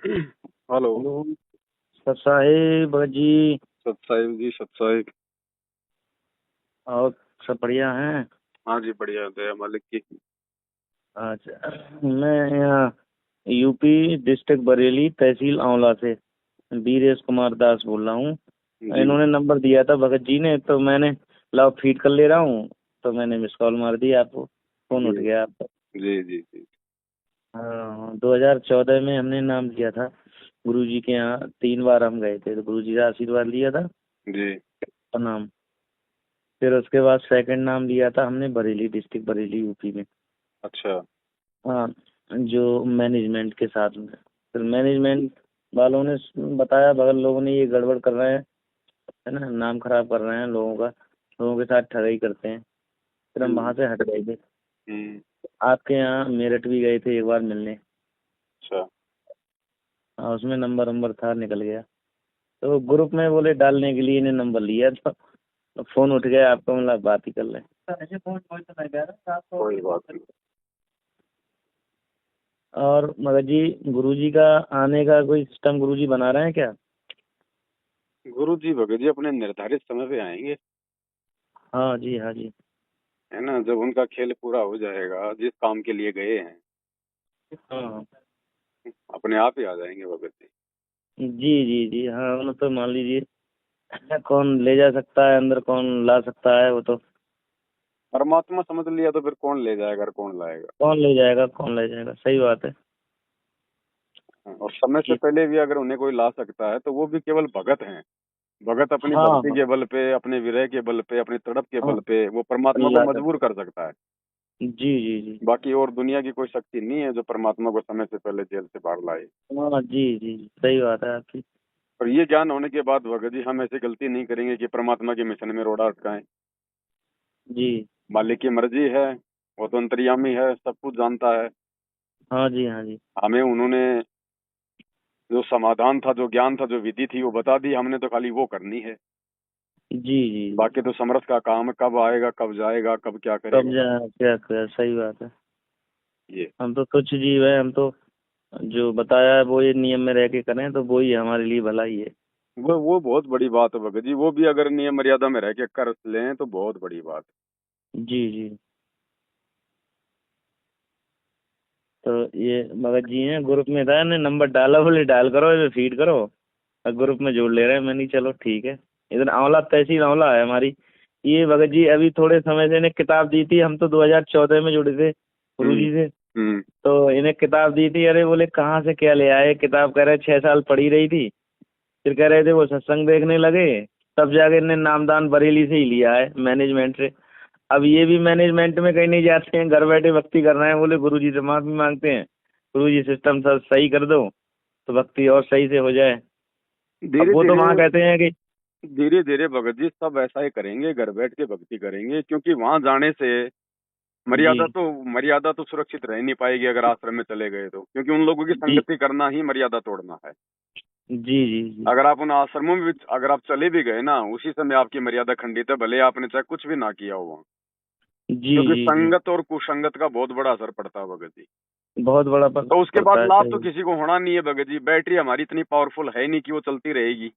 Hello. Hello. सत साहिब भगत जी। सत साहिब जी, सत साहिब। और सब बढ़िया हैं? हाँ जी, बढ़िया, दया मालिक की। अच्छा, मैं यहाँ यूपी डिस्ट्रिक्ट बरेली तहसील आंवला से वीरेश कुमार दास बोल रहा हूँ। जी इन्होंने नंबर दिया था भगत जी ने, तो मैंने लाओ फीड कर ले रहा हूँ, तो मैंने मिस कॉल मार दी आपको, फोन जी उठ गया आपका। जी जी जी। हाँ, 2014 में हमने नाम लिया था गुरु जी के यहाँ। 3 बार हम गए थे, तो गुरु जी का आशीर्वाद लिया था, जी। प्रणाम। फिर उसके बाद सेकंड नाम लिया था हमने बरेली डिस्ट्रिक्ट, बरेली यूपी में। अच्छा। हाँ, जो मैनेजमेंट के साथ में, फिर मैनेजमेंट वालों ने बताया, बगल लोगों ने ये गड़बड़ कर रहे हैं, है ना, नाम खराब कर रहे हैं लोगों का, लोगों के साथ ठगाई करते हैं। फिर हम वहाँ हम्म। से हट गए थे। हम्म। आपके यहाँ मेरठ भी गए थे एक बार मिलने। अच्छा। हाँ, उसमें नंबर था, निकल गया। तो ग्रुप में बोले डालने के लिए इन्हें नंबर लिया, तो फोन उठ गया आपका, मतलब बात ही कर लें। कोई बात नहीं। और मगर जी, गुरुजी का आने का कोई सिस्टम गुरुजी बना रहे हैं क्या? गुरु जी भगत जी अपने निर्धारित समय पे आएंगे। हाँ जी, हाँ जी। है ना, जब उनका खेल पूरा हो जाएगा जिस काम के लिए गए हैं, हाँ अपने आप ही आ जाएंगे भगत जी। जी जी जी। हाँ, उन्हें तो मान लीजिए कौन ले जा सकता है अंदर, कौन ला सकता है, वो तो परमात्मा समझ लिया तो फिर कौन ले जाएगा और कौन लाएगा। कौन ले जाएगा, कौन ले जाएगा, सही बात है। और समय से कि पहले भी अगर उन्हें कोई ला सकता है तो वो भी केवल भगत हैं। भगत अपनी हाँ भक्ति हाँ के बल पे, अपने विरह के बल पे, अपनी तड़प के हाँ, बल पे वो परमात्मा को अल्लाह का। मजबूर कर सकता है। जी जी जी। बाकी और दुनिया की कोई शक्ति नहीं है जो परमात्मा को समय से पहले जेल से बाहर लाए। हाँ जी जी, सही बात है आपकी। और ये ज्ञान होने के बाद भगत जी हम ऐसी गलती नहीं करेंगे कि परमात्मा के मिशन में रोड़ा अटकाएं। जी। मालिक की मर्जी है, वो तो अंतर्यामी है, सब कुछ जानता है। हाँ जी, हाँ जी। हमें उन्होंने जो समाधान था, जो ज्ञान था, जो विधि थी वो बता दी, हमने तो खाली वो करनी है। जी जी जी। बाकी तो समर्थ का काम है, कब आएगा, कब जाएगा, कब क्या कब करेगा। जाए क्या क्या, सही बात है। ये हम तो तुच्छ जीव है, हम तो जो बताया है वो ये नियम में रह के करें तो वो ही हमारे लिए भला ही है। वो बहुत बड़ी बात है भगत जी, वो भी अगर नियम मर्यादा में रह के कर लें तो बहुत बड़ी बात जी जी। तो ये भगत जी हैं, ग्रुप में था ने नंबर डाला, बोले डायल करो, इधर फीड करो, और ग्रुप में जोड़ ले रहे हैं। मैंने चलो ठीक है। इधर आंवला तहसील आंवला है हमारी। ये भगत जी अभी थोड़े समय से इन्हें किताब दी थी, हम तो 2014 में जुड़े थे है। गुरु जी से। हम्म। तो इन्हें किताब दी थी, अरे बोले कहाँ से क्या ले आए किताब, कह रहे 6 साल पढ़ी रही थी। फिर कह रहे थे वो सत्संग देखने लगे, तब जाके इन्हें नामदान बरेली से ही लिया है, मैनेजमेंट से। अब ये भी मैनेजमेंट में कहीं नहीं जाते हैं, घर बैठे भक्ति कर रहे हैं। बोले गुरु जी से माफी मांगते हैं, गुरु जी सिस्टम सब सही कर दो तो भक्ति और सही से हो जाए। अब धीरे वो तो धीरे वहाँ कहते हैं कि धीरे धीरे भगत जी सब ऐसा ही करेंगे, घर बैठ के भक्ति करेंगे, क्योंकि वहां जाने से जी मर्यादा तो सुरक्षित रह नहीं पाएगी अगर आश्रम में चले गए तो, क्योंकि उन लोगों की जी संगति करना ही मर्यादा तोड़ना है। जी जी जी अगर आप उन आश्रमों में अगर आप चले भी गए ना, उसी समय आपकी मर्यादा खंडित है, भले आपने चाहे कुछ भी ना किया हो वहाँ। जी क्योंकि जी जी। संगत और कुसंगत का बहुत बड़ा असर पड़ता है भगत जी। बहुत बड़ा तो उसके बाद पड़ता है, लाभ तो सही। किसी को होना नहीं है भगत जी, बैटरी हमारी इतनी पावरफुल है नहीं कि वो चलती रहेगी।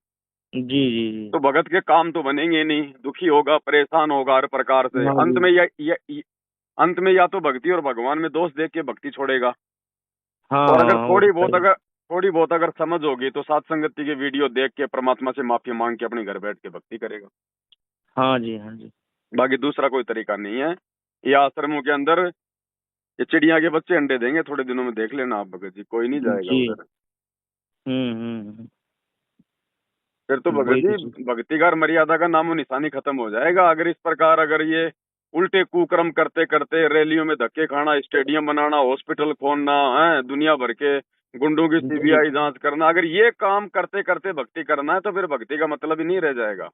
जी जी जी। तो भगत के काम तो बनेंगे नहीं, दुखी होगा, परेशान होगा हर प्रकार से। हाँ अंत जी। में अंत में या तो भक्ति और भगवान में दोष देख के भक्ति छोड़ेगा। हाँ और हाँ, वो तो सही। थोड़ी बहुत अगर समझ होगी तो सात संगति के वीडियो देख के परमात्मा से माफी मांग के अपने घर बैठ के भक्ति करेगा। हाँ जी, हाँ जी। बाकी दूसरा कोई तरीका नहीं है। ये आश्रमों के अंदर ये चिड़िया के बच्चे अंडे देंगे, थोड़े दिनों में देख लेना आप भगत जी, कोई नहीं जाएगा जी। उधर। हम्म। फिर तो भगत वही तो चीज़। जी भक्ति का और मर्यादा का नामो निशानी खत्म हो जाएगा। अगर इस प्रकार अगर ये उल्टे कुकर्म करते करते रैलियों में धक्के खाना, स्टेडियम बनाना, हॉस्पिटल खोलना है, दुनिया भर के गुंडों की जी। सीबीआई जांच करना, अगर ये काम करते करते भक्ति करना है तो फिर भक्ति का मतलब ही नहीं रह जाएगा।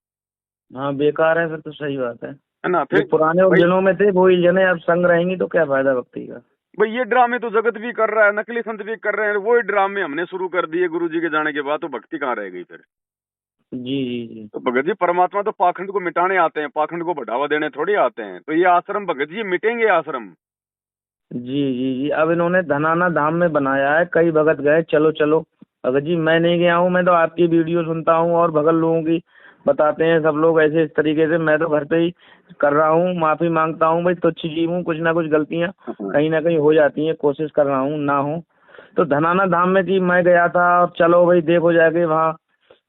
हाँ, बेकार है फिर तो, सही बात है। है ना। जो फिर पुराने भाई दिनों में थे वो ही जने अब संग रहेंगी तो क्या फायदा भक्ति का। भाई ये ड्रामे तो जगत भी कर रहा है, नकली संत भी कर रहे हैं, वो ड्रामे हमने शुरू कर दिए गुरु जी के जाने के बाद, तो भक्ति कहाँ रह गई फिर। जी जी जी तो भगत जी परमात्मा तो पाखंड को मिटाने आते हैं, पाखंड को बढ़ावा देने थोड़ी आते हैं। तो ये आश्रम भगत जी मिटेंगे आश्रम। जी जी जी। अब इन्होंने धनाना धाम में बनाया है, कई भगत गए, चलो चलो अगर जी मैं नहीं गया हूँ, मैं तो आपकी वीडियो सुनता हूँ और बगल लोगों की बताते हैं सब लोग ऐसे इस तरीके से। मैं तो घर पे ही कर रहा हूँ, माफी मांगता हूँ भाई, तुच्छ जीव हूँ, कुछ ना कुछ गलतियाँ कहीं ना कहीं हो जाती हैं, कोशिश कर रहा हूँ ना हो। तो धनाना धाम में जी मैं गया था, और चलो भाई देखो जाके वहाँ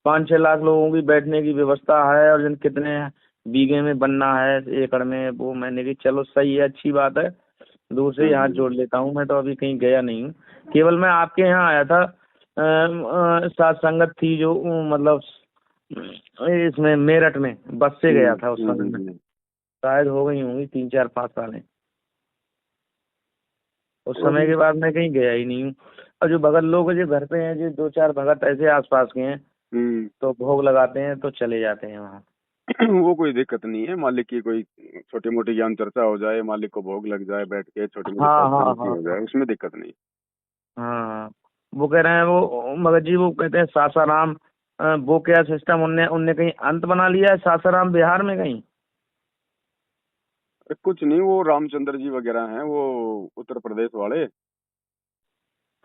5-6 लाख लोगों की बैठने की व्यवस्था है, और जिन कितने बीघे में बनना है, एकड़ में, वो मैंने की चलो सही है, अच्छी बात है। दूर से ही हाथ जोड़ लेता हूँ, मैं तो अभी कहीं गया नहीं हूँ। केवल मैं आपके यहाँ आया था, साथ संगत थी जो मतलब इसमें मेरठ में बस से गया था उस समय में। शायद हो गई होंगी 3-4-5 सालें। उस समय के बाद मैं कहीं गया ही नहीं हूँ। और जो भगत लोग जो घर पे हैं, जो 2-4 भगत ऐसे आसपास के हैं, तो भोग लगाते हैं तो चले जाते हैं वहाँ। वो कोई दिक्कत नहीं है, मालिक की कोई छोटी मोटी ज्ञान चर्चा हो जाए, मालिक को भोग लग जाए, बैठ के छोटी मोटी हाँ हाँ सत्संग हाँ हो हाँ जाए, उसमें दिक्कत नहीं। हाँ। वो कह रहे हैं, वो मगध जी वो कहते हैं सासाराम, वो क्या सिस्टम उनने उनने कहीं अंत बना लिया है सासाराम बिहार में कहीं? कुछ नहीं, वो रामचंद्र जी वगैरह हैं, वो उत्तर प्रदेश वाले,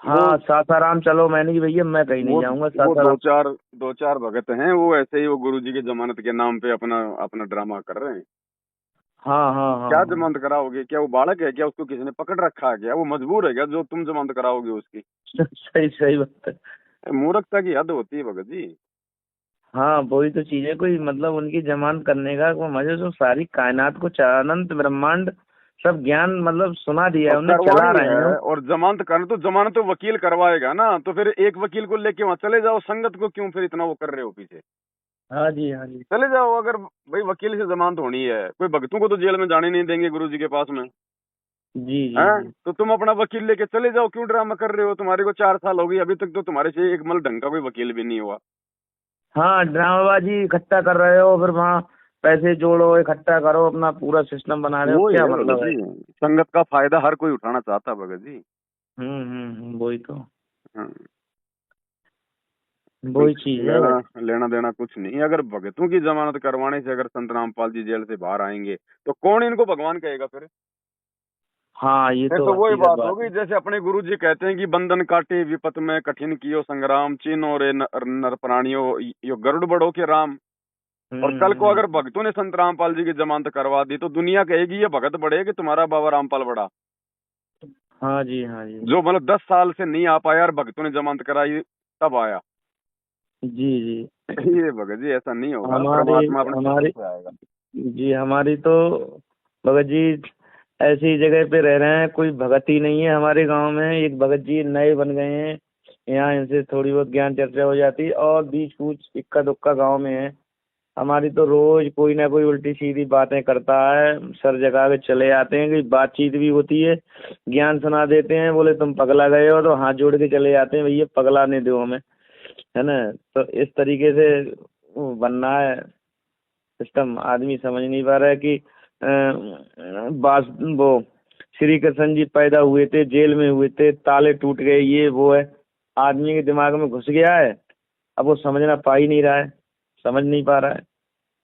वो हाँ सासाराम, चलो मैंने कि भैया मैं कहीं नहीं वो जाऊंगा वो सासाराम। दो चार भगत हैं, वो ऐसे ही वो गुरु जी की जमानत के नाम पे अपना अपना ड्रामा कर रहे हैं। हाँ हाँ हाँ क्या हाँ। जमानत कराओगे? क्या वो बालक है? क्या उसको किसी ने पकड़ रखा है? क्या वो मजबूर है क्या जो तुम जमानत कराओगे उसकी? सही सही बात है। मूर्खता की हद होती है भगत जी। हाँ वही तो चीज है, कोई मतलब उनकी जमानत करने का वो मजे, तो सारी कायनात को अनंत ब्रह्मांड सब ज्ञान मतलब सुना दिया और है, उन्हें चला करवानी रहे हैं है, वो। और जमानत तो वकील करवाएगा ना, तो फिर एक वकील को लेके वहां चले जाओ, संगत को क्यों फिर इतना वो कर रहे हो पीछे? हाँ जी हाँ जी। चले जाओ, अगर भाई वकील से जमानत होनी है, कोई भगतों को तो जेल में जाने नहीं देंगे गुरु जी के पास में, जी जी हैं? जी। तो तुम अपना वकील लेके चले जाओ, क्यों ड्रामा कर रहे हो? तुम्हारे को 4 साल हो गई, अभी तक तो तुम्हारे से एक मल ढंग का कोई वकील भी नहीं हुआ। हाँ ड्रामाबाजी इकट्ठा कर रहे हो, फिर वहाँ पैसे जोड़ो, इकट्ठा करो, अपना पूरा सिस्टम बना रहे हो, वो ही क्या है भगत मतलब है? जी, संगत का फायदा हर कोई उठाना चाहता है भगत जी। वही तो, हाँ, कोई वही चीज है। लेना लेना देना कुछ नहीं। अगर भगतों की जमानत करवाने से अगर संत रामपाल जी जेल से बाहर आएंगे, तो कौन इनको भगवान कहेगा फिर? हाँ ये फिर तो तो वही हकीकत बात बात होगी, है। जैसे अपने गुरु जी कहते हैं कि बंधन काटे विपत में कठिन कियो संग्राम, चिन्ह रे नर प्राणियों, यो गरुड़ बड़ो के राम। और कल को अगर हम्म। भगतों ने संत रामपाल जी की जमानत करवा दी, तो दुनिया कहेगी ये भगत बड़े कि तुम्हारा बाबा रामपाल बड़ा, हाँ जी हाँ जी। जो मतलब 10 साल से नहीं आ पाया और भगतों ने जमानत कराई तब आया। जी जी। ये भगत जी ऐसा नहीं होगा, हमारी परमात्मा अपने स्वरूप हमारी से आएगा। जी हमारी तो भगत जी ऐसी जगह पे रह रहे हैं, कोई भगत ही नहीं है हमारे गांव में। एक भगत जी नए बन गए हैं, यहाँ इनसे थोड़ी बहुत ज्ञान चर्चा हो जाती है, और बीच कुछ इक्का दुक्का गांव में है। हमारी तो रोज कोई ना कोई उल्टी सीधी बातें करता है, सर जगा के चले आते हैं, कि बातचीत भी होती है, ज्ञान सुना देते हैं, बोले तुम पगला गए हो, तो हाथ जोड़ के चले जाते हैं, भैया पगला नहीं दो हमें, है ना। तो इस तरीके से वो बनना है सिस्टम, आदमी समझ नहीं पा रहा है कि बास वो श्री कृष्ण जी पैदा हुए थे, जेल में हुए थे, ताले टूट गए, ये वो है, आदमी के दिमाग में घुस गया है। अब वो समझना पा ही नहीं रहा है, समझ नहीं पा रहा है।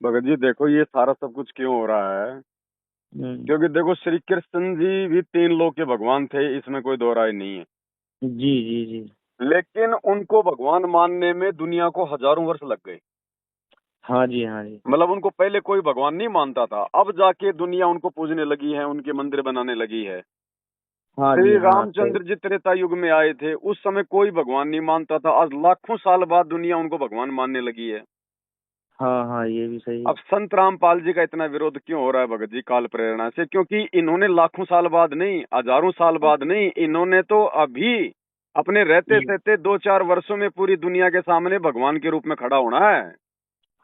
भगत जी देखो, ये सारा सब कुछ क्यों हो रहा है? हम्म। क्योंकि देखो, श्री कृष्ण जी भी 3 लोक के भगवान थे, इसमें कोई दो राय नहीं है। जी जी जी। लेकिन उनको भगवान मानने में दुनिया को हजारों वर्ष लग गए। हाँ जी हाँ जी। मतलब उनको पहले कोई भगवान नहीं मानता था, अब जाके दुनिया उनको पूजने लगी है, उनके मंदिर बनाने लगी है। हाँ जी श्री हाँ सही। रामचंद्र जी त्रेता युग में आए थे, उस समय कोई भगवान नहीं मानता था, आज लाखों साल बाद दुनिया उनको भगवान मानने लगी है। हाँ हाँ ये भी सही है। अब संत रामपाल जी का इतना विरोध क्यों हो रहा है भगत जी? काल प्रेरणा से, क्योंकि इन्होंने लाखों साल बाद नहीं, हजारों साल बाद नहीं, इन्होंने तो अभी अपने रहते जी। सहते 2-4 वर्षों में पूरी दुनिया के सामने भगवान के रूप में खड़ा होना है।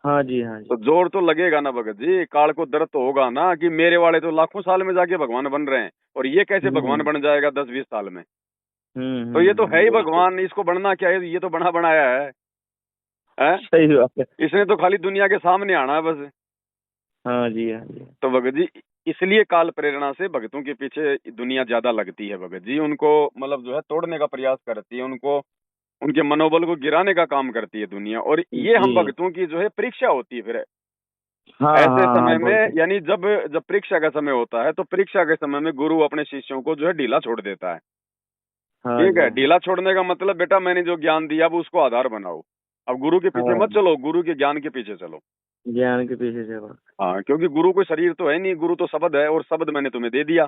हाँ जी हाँ जी। तो जोर तो लगेगा ना भगत जी, काल को दर्द तो होगा ना कि मेरे वाले तो लाखों साल में जाके भगवान बन रहे हैं, और ये कैसे भगवान हम्म बन जाएगा 10-20 साल में? तो ये तो है ही बिल्कुल। भगवान, इसको बनना क्या है? ये तो बना बनाया है, हैं? सही बात है। इसने तो खाली दुनिया के सामने आना है बस। हाँ जी हाँ जी। तो भगत जी, इसलिए काल प्रेरणा से भगतों के पीछे दुनिया ज्यादा लगती है भगत जी, उनको मतलब जो है तोड़ने का प्रयास करती है, उनको उनके मनोबल को गिराने का काम करती है दुनिया, और ये जी। हम भगतों की जो है परीक्षा होती है फिर हाँ ऐसे हाँ हाँ समय में। बिल्कुल। यानी जब जब परीक्षा का समय होता है, तो परीक्षा के समय में गुरु अपने शिष्यों को जो है ढीला छोड़ देता है। हाँ ठीक जी। है, ढीला छोड़ने का मतलब बेटा मैंने जो ज्ञान दिया अब उसको आधार बनाओ। अब गुरु के पीछे हाँ, मत चलो, गुरु के ज्ञान के पीछे चलो। ज्ञान के पीछे से बस। हाँ, क्योंकि गुरु कोई शरीर तो है नहीं, गुरु तो शब्द है और शब्द मैंने तुम्हें दे दिया।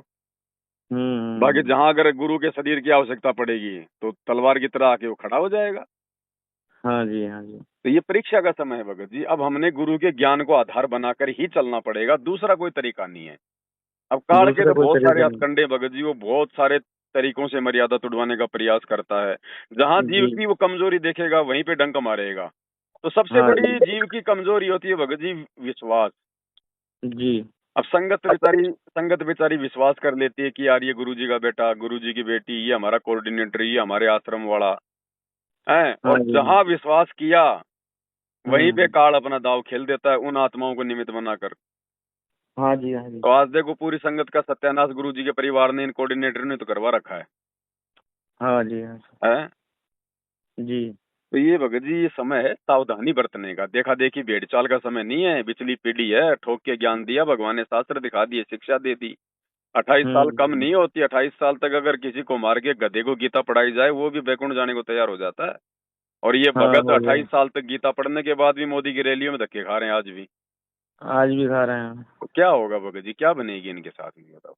बाकी हम्म। जहां अगर गुरु के शरीर की आवश्यकता पड़ेगी तो तलवार की तरह आके वो खड़ा हो जाएगा। हाँ जी, हाँ जी। तो ये परीक्षा का समय है भगत जी, अब हमने गुरु के ज्ञान को आधार बनाकर ही चलना पड़ेगा, दूसरा कोई तरीका नहीं है। अब काल के दूसरा तो कोई बहुत सारे तरीका नहीं। हथकंडे भगत जी, वो बहुत सारे तरीकों से मर्यादा तुड़वाने का प्रयास करता है। जहां जीव जी। की वो कमजोरी देखेगा वहीं पे डंक मारेगा। तो सबसे हाँ बड़ी जी। जीव की कमजोरी होती है भगत जी विश्वास। जी। अब संगत बेचारी विश्वास कर लेती है कि यार ये गुरुजी का बेटा, गुरुजी की बेटी, ये हमारा कोऑर्डिनेटर, ये हमारे आश्रम वाला है। हाँ और जी। जहां विश्वास किया वहीं पे हम्म। काल अपना दाव खेल देता है उन आत्माओं को निमित्त बनाकर। हाँ जी, हाँ जी। तो आज देखो पूरी संगत का सत्यानाश गुरुजी के परिवार ने, इन कोऑर्डिनेटर ने तो करवा रखा है। हाँ जी, हाँ हैं? जी। तो ये भगत जी ये समय है सावधानी बरतने का, देखा देखी भेड़ चाल का समय नहीं है। पिछली पीढ़ी है, ठोक के ज्ञान दिया, भगवान ने शास्त्र दिखा दिए, शिक्षा दे दी। 28 साल कम हम्म। नहीं होती, 28 साल तक अगर किसी को मार के गधे को गीता पढ़ाई जाए वो भी वैकुंठ जाने को तैयार हो जाता है। और ये हाँ, भगत हो गया। 28 साल तक गीता पढ़ने के बाद भी मोदी की रैलियों में धक्के खा रहे हैं आज भी। आज भी खा रहे हैं। तो क्या होगा भगत जी, क्या बनेगी इनके साथ में बताओ।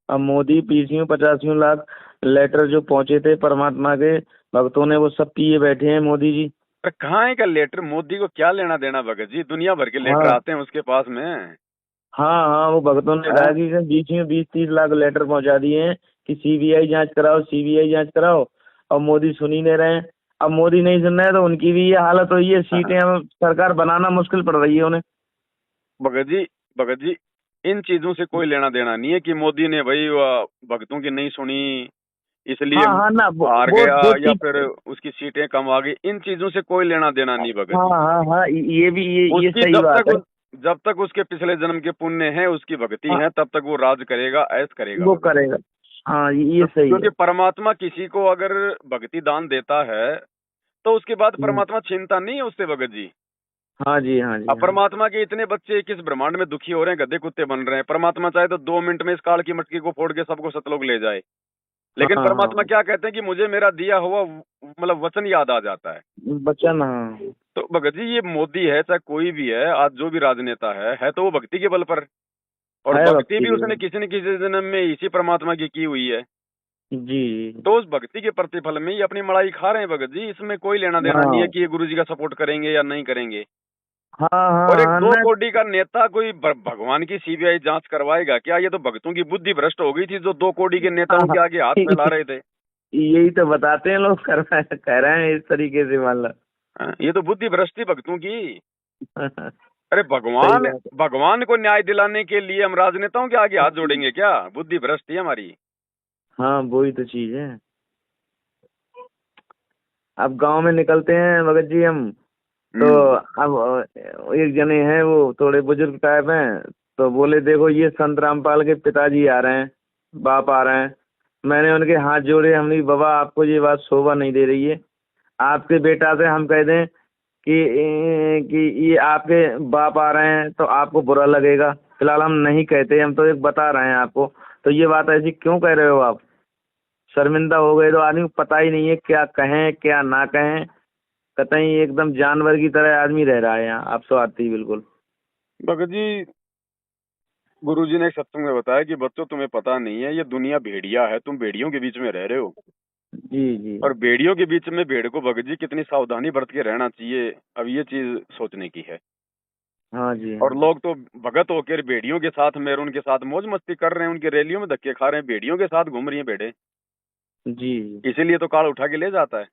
अब मोदी 20-85 लाख लेटर जो पहुंचे थे परमात्मा के भक्तों ने, वो सब पिए बैठे हैं मोदी जी। अरे कहाँ है का लेटर, मोदी को क्या लेना देना भगत जी, दुनिया भर के लेटर हाँ, आते हैं उसके पास में। हाँ, हाँ, वो भक्तों ने कहा हैं? कि 20 में 20-30 लाख लेटर पहुंचा दिए हैं कि सीबीआई जांच कराओ, सीबीआई जांच कराओ। और मोदी सुन ही नहीं रहे हैं। अब मोदी नहीं सुन रहे हैं तो उनकी भी ये हालत हुई है, सीटें अब सरकार बनाना मुश्किल पड़ रही है उन्हें। भगत जी इन चीजों से कोई लेना देना नहीं है कि मोदी ने भाई भक्तों की नहीं सुनी इसलिए हाँ, हाँ ना, हार वो गया वो या ठीक। फिर उसकी सीटें कम आ गई, इन चीजों से कोई लेना देना नहीं भगत हाँ, जी। हाँ, हाँ, ये भी ये उसकी सही बात है। जब तक उसके पिछले जन्म के पुण्य है, उसकी भक्ति हाँ, है, तब तक वो राज करेगा, ऐश करेगा वो भगत जी। करेगा। हाँ, ये सही क्योंकि है। परमात्मा किसी को अगर भक्ति दान देता है तो उसके बाद हम्म। परमात्मा छीनता नहीं है उससे भगत जी। हाँ जी, हाँ जी, अब हाँ। परमात्मा के इतने बच्चे किस ब्रह्मांड में दुखी हो रहे हैं, गधे कुत्ते बन रहे हैं। परमात्मा चाहे तो 2 मिनट में इस काल की मटकी को फोड़ के सबको सतलोक ले जाए। लेकिन हाँ, परमात्मा हाँ, क्या कहते हैं कि मुझे मेरा दिया हुआ मतलब वचन याद आ जाता है। बचन, हाँ। तो भगत जी ये मोदी है चाहे कोई भी है, आज जो भी राजनेता है तो वो भक्ति के बल पर। और है भक्ति भक्ति भी की। उसने किसी न किसी जन्म में इसी परमात्मा की हुई है। जी। तो उस भक्ति के प्रतिफल में ये अपनी मलाई खा रहे हैं भगत जी, इसमें कोई लेना देना नहीं है हाँ, कि ये गुरु जी का सपोर्ट करेंगे या नहीं करेंगे। हाँ, हाँ, और एक हाँ दो ना। कोड़ी का नेता कोई भगवान की सीबीआई जांच करवाएगा क्या? ये तो भक्तों की बुद्धि भ्रष्ट हो गई थी जो 2 कोड़ी के हाँ, नेताओं हाँ, के आगे हाथ फैला रहे थे। यही तो बताते हैं लोग, कर रहे हैं, कह रहे हैं इस तरीके से मान लो। हाँ, ये तो बुद्धि भ्रष्ट थी भक्तों की। अरे सही भगवान बात है। भगवान को न्याय दिलाने के लिए हम राजनेताओं के आगे हाथ जोड़ेंगे क्या? बुद्धि भ्रष्ट थी हमारी। हाँ, वही तो चीज है। अब गांव में निकलते हैं भगत जी हम, तो हम्म। अब एक जने हैं, वो थोड़े बुजुर्ग टाइप हैं। तो बोले देखो ये संत रामपाल के पिताजी आ रहे हैं, बाप आ रहे हैं। मैंने उनके हाथ जोड़े, हमने बाबा आपको ये बात शोभा नहीं दे रही है। आपके बेटा से हम कह दें कि ये आपके बाप आ रहे हैं तो आपको बुरा लगेगा। फिलहाल हम नहीं कहते, हम तो एक बता रहे हैं आपको। तो ये बात ऐसी क्यों कह रहे हो आप? शर्मिंदा हो गए तो आदमी को पता ही नहीं है क्या कहें क्या ना कहें। कतई एकदम जानवर की तरह आदमी रह रहा है यहाँ, आप सो आती बिल्कुल। भगत जी गुरुजी ने एक सत्संग में बताया कि बच्चों तुम्हें पता नहीं है ये दुनिया भेड़िया है, तुम भेड़ियों के बीच में रह रहे हो। जी, जी। और भेड़ियों के बीच में भेड़ को भगत जी कितनी सावधानी बरत के रहना चाहिए, अब ये चीज सोचने की है। हाँ जी, हाँ और जी। लोग तो भगत होकर भेड़ियों के साथ में और उनके साथ मौज मस्ती कर रहे हैं, उनके रैलियों में धक्के खा रहे हैं, भेड़ियों के साथ घूम रही हैं भेड़े। जी, जी। इसीलिए तो काल उठा के ले जाता है।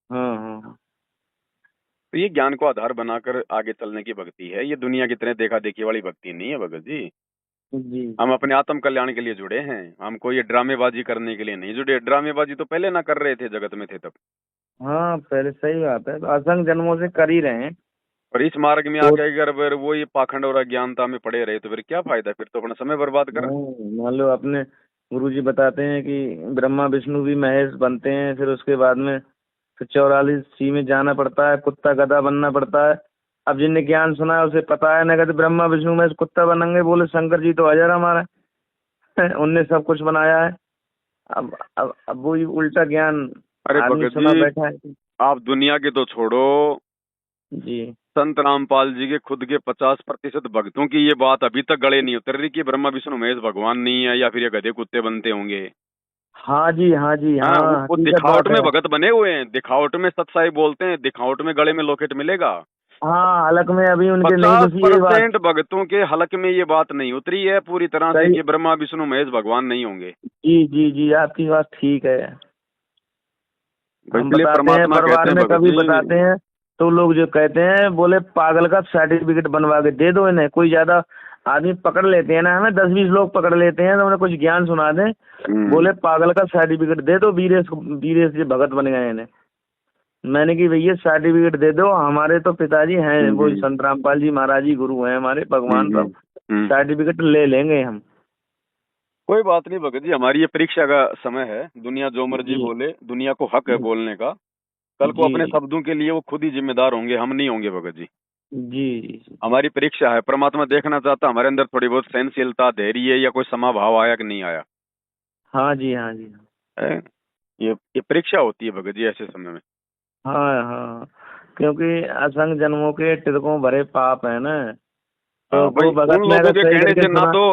हाँ, हाँ, हाँ। तो ये ज्ञान को आधार बनाकर आगे चलने की भक्ति है, ये दुनिया की तरह देखा देखी वाली भक्ति नहीं है भगत जी। जी। हम अपने आत्म कल्याण के लिए जुड़े हैं, हमको ये ड्रामेबाजी करने के लिए नहीं जुड़े। ड्रामेबाजी तो पहले ना कर रहे थे, जगत में थे तब। हाँ, पहले सही बात है, तो असंख्य जन्मों से कर ही रहे हैं। और इस मार्ग में तो आके अगर वो ये पाखंड और अज्ञानता में पड़े रहे तो फिर क्या फायदा, फिर तो अपना समय बर्बाद कर। मान लो अपने गुरुजी बताते हैं कि ब्रह्मा विष्णु भी महेश बनते हैं, फिर उसके बाद में फिर 44 में जाना पड़ता है, कुत्ता गधा बनना पड़ता है। अब जिनने ज्ञान सुना है उसे पता है ना, कहते ब्रह्मा विष्णु महेश कुत्ता बनेंगे, बोले शंकर जी तो हजार हमारा उनने सब कुछ बनाया है। अब वही उल्टा ज्ञान अरे आदमी भगत सुना जी, बैठा है। आप दुनिया के तो छोड़ो, जी संत रामपाल जी के खुद के 50% भक्तों की ये बात अभी तक गले नहीं उतर रही कि ब्रह्मा विष्णु महेश भगवान नहीं है, या फिर ये गधे कुत्ते बनते होंगे। हाँ जी हाँ जी हाँ, हाँ, वो हकीकत दिखावट बात में है। भगत बने हुए हैं, दिखावट में सत्साई बोलते हैं, दिखावट में गले में लॉकेट मिलेगा। हाँ, हलक में अभी उनके नहीं पचास घुसी ये बात। परसेंट भगतों के हलक में ये बात नहीं उतरी है पूरी तरह से सही। कि ब्रह्मा विष्णु महेश भगवान नहीं होंगे। जी जी जी, आपकी बात ठीक है। हम इसलिए बताते हैं परमात्मा परिवार कहते हैं में, भगत कभी जी। बताते हैं तो लोग जो कहते हैं बोले पागल का सर्टिफिकेट बनवा के दे दो इन्हें। कोई ज्यादा आदमी पकड़ लेते हैं ना, हमें 10-20 लोग पकड़ लेते हैं तो उन्हें कुछ ज्ञान सुना दें, बोले पागल का सर्टिफिकेट दे दो, वीरेश जी भगत बन गए इन्हें। मैंने कि भैया सर्टिफिकेट दे दो, हमारे तो पिताजी हैं वो संत रामपाल जी महाराज जी गुरु हैं हमारे, भगवान सब, सर्टिफिकेट ले लेंगे हम। कोई बात नहीं भगत जी, हमारी ये परीक्षा का समय है। दुनिया जो मर्जी जी बोले, दुनिया को हक है बोलने का। कल को अपने जी शब्दों के लिए वो खुद ही जिम्मेदार होंगे, हम नहीं होंगे भगत जी। जी जी। हमारी परीक्षा है, परमात्मा देखना चाहता हमारे अंदर थोड़ी बहुत सहनशीलता, धैर्य या कोई समाभाव आया कि नहीं आया हाँ जी हाँ जी है? ये परीक्षा होती है भगत जी ऐसे समय में। हाँ हाँ, क्योंकि असंग जन्मों के तिलकों भरे पाप है ना, तो हाँ भाई, वो भगत उन ने लोगों अगर के सही कहने करके से ना सुना। तो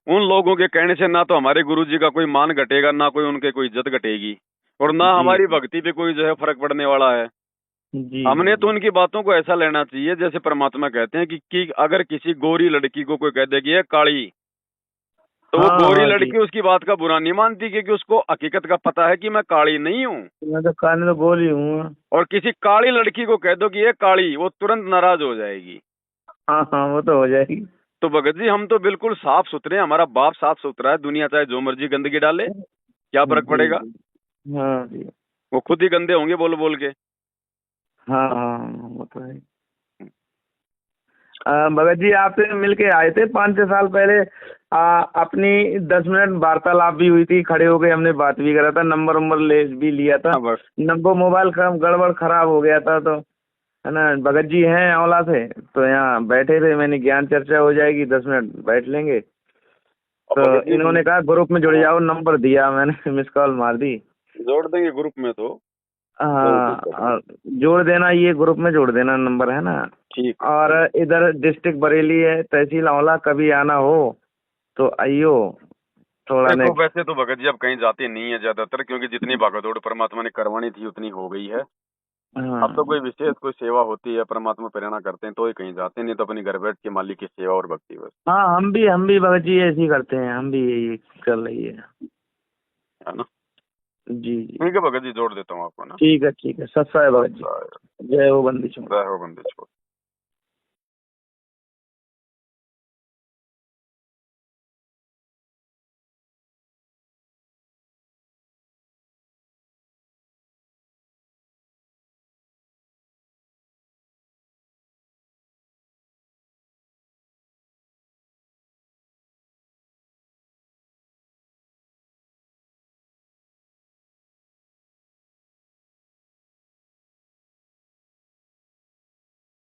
उन लोगों के कहने से ना तो हमारे गुरु जी का कोई मान घटेगा, ना कोई उनके कोई इज्जत घटेगी, और ना जी हमारी भक्ति पे कोई जो है फर्क पड़ने वाला है। जी हमने तो जी। उनकी बातों को ऐसा लेना चाहिए जैसे परमात्मा कहते हैं कि अगर किसी गोरी लड़की को कोई कह दे कि ये काली, तो वो हाँ गोरी हाँ जी, लड़की उसकी बात का बुरा नहीं मानती, क्योंकि उसको हकीकत का पता है कि मैं काली नहीं हूँ। मैं तो कान में गोली हूँ। और किसी काली लड़की को कह दो कि ये काली, वो तुरंत नाराज हो जाएगी। हाँ हाँ, वो तो हो जाएगी। तो भगत जी, हम तो बिल्कुल साफ सुथरे हैं, हमारा बाप साफ सुथरा है, दुनिया चाहे जो मर्जी गंदगी डाले, क्या फर्क जी पड़ेगा। जी हाँ जी वो खुद ही गंदे होंगे बोल बोल के। हाँ हाँ, वो तो है। भगत जी आपसे मिल के आए थे 5-6 साल पहले। अपनी 10 मिनट वार्तालाप भी हुई थी, खड़े हो गए, हमने बात भी करा था, नंबर वंबर ले भी लिया था। हाँ बस। नंबर मोबाइल गड़बड़ खराब हो गया था, तो है ना, भगत जी हैं औला से, तो यहाँ बैठे थे, मैंने ज्ञान चर्चा हो जाएगी, 10 मिनट बैठ लेंगे। अब तो भगत जी, इन्होंने कहा ग्रुप में जुड़ जाओ, नंबर दिया, मैंने मिस कॉल मार दी। जोड़ देंगे ग्रुप में तो, कोई हाँ, दिक्कत नहीं। जोड़ देना, ये ग्रुप में जोड़ देना नंबर, है ना। ठीक है। और इधर डिस्ट्रिक्ट बरेली है, तहसील औला, कभी आना हो तो आइयो थोड़ा देखो नेक्स्ट। वैसे तो भगत जी अब कहीं जाते नहीं है ज्यादातर, क्योंकि जितनी भागदौड़ परमात्मा ने करवानी थी उतनी हो गई है। अब तो हाँ कोई विशेष कोई सेवा होती है, परमात्मा प्रेरणा करते हैं तो ही कहीं जाते हैं, नहीं तो अपनी घर बैठ के मालिक की सेवा और भक्ति बस। हाँ, हम भी भगत जी ऐसे ही करते हैं, हम भी यही चल रही है। है ना। जी जी, ठीक है भगत जी, जोड़ देता हूँ आपको ना। ठीक है ठीक है, सत्साय भगत जी। जय हो बंदी छोड़। जय हो बंदी छोड़।